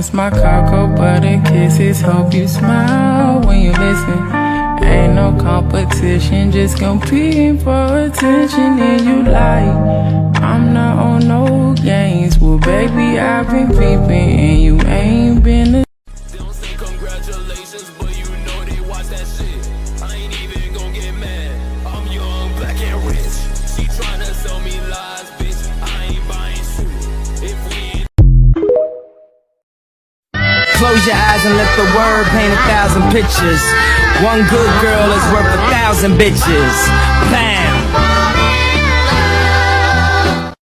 miss my cocoa butter kisses. Hope you smile when you listen. Ain't no competition, just competing for attention. And you like, I'm not on no games. Well, baby, I've been peeping and you ain't been the. They don't say congratulations, but you know they watch that shit. I ain't even gon' get mad. I'm young, black and rich. She tryna sell me lies, bitch. I ain't buying shit. If we ain't Close your eyes and let the word paint 1,000 pictures. One good girl is worth 1,000 bitches. Bam!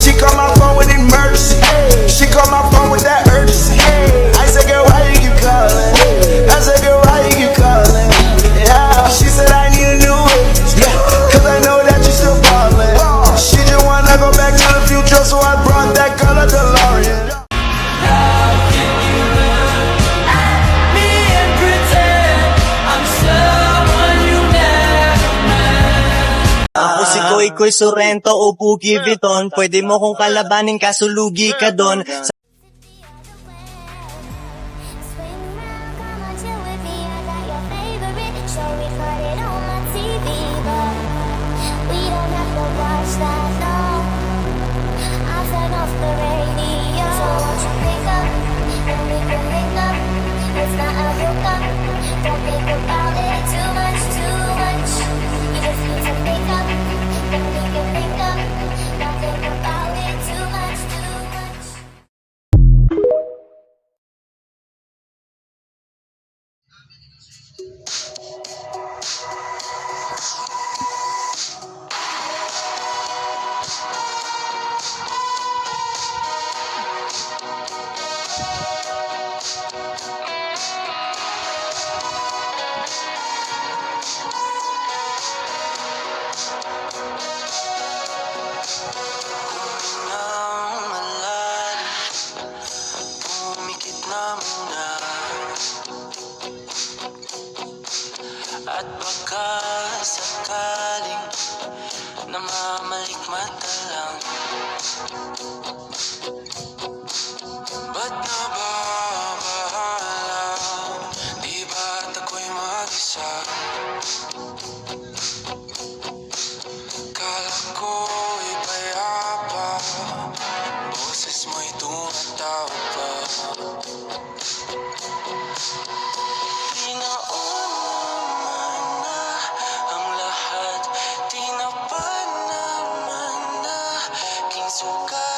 She call my phone with emergency. She call my phone with that urgency. I said, girl, why you keep calling? I said, girl, why you keep calling? Yeah. She said, I need a new age. Yeah. Cause I know that you still falling. She just wanna go back to the future, so I brought that color DeLorean. Ako si Koy Sorrento o Boogie Vuitton. Pwede mo kong kalabanin kaso lugi ka doon. At baka sakaling namamalikmata lang. Ba't nababahala? Di ba't ako'y mag-isa? Kala ko'y payapa, boses mo'y tumatawag pa. Suka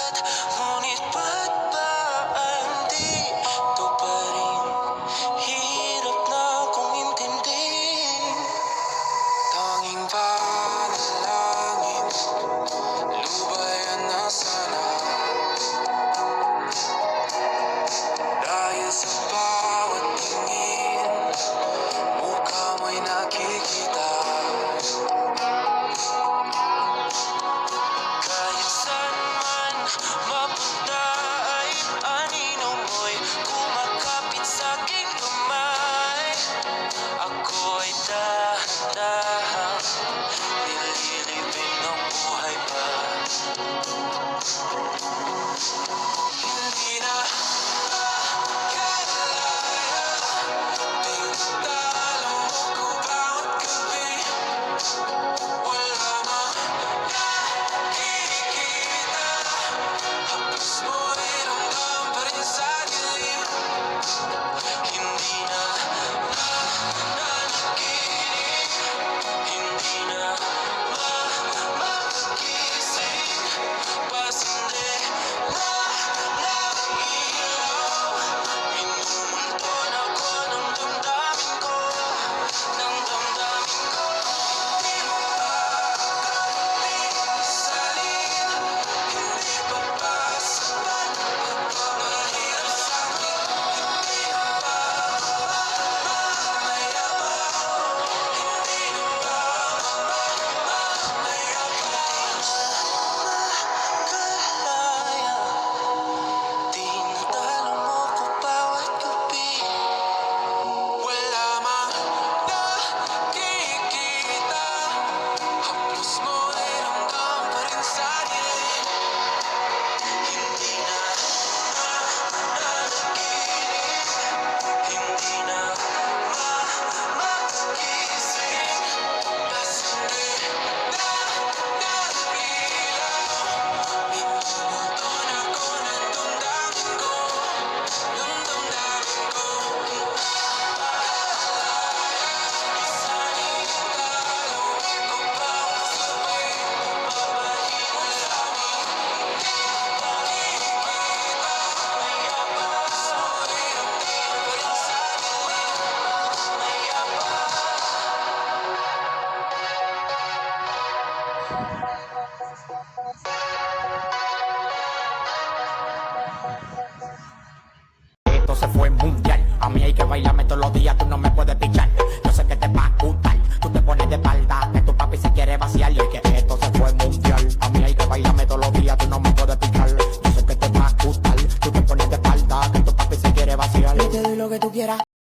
fue mundial. A mí hay que bailarme todos los días, tú no me puedes pichar. Yo sé que te va a gustar, tú te pones de espalda, que tu papi si quiere vaciar. Y es que esto se fue mundial. A mí hay que bailarme todos los días, tú no me puedes pichar. Yo sé que te va a gustar, tú te pones de espalda, que tu papi si quiere vaciar. Yo te doy lo que tú quieras.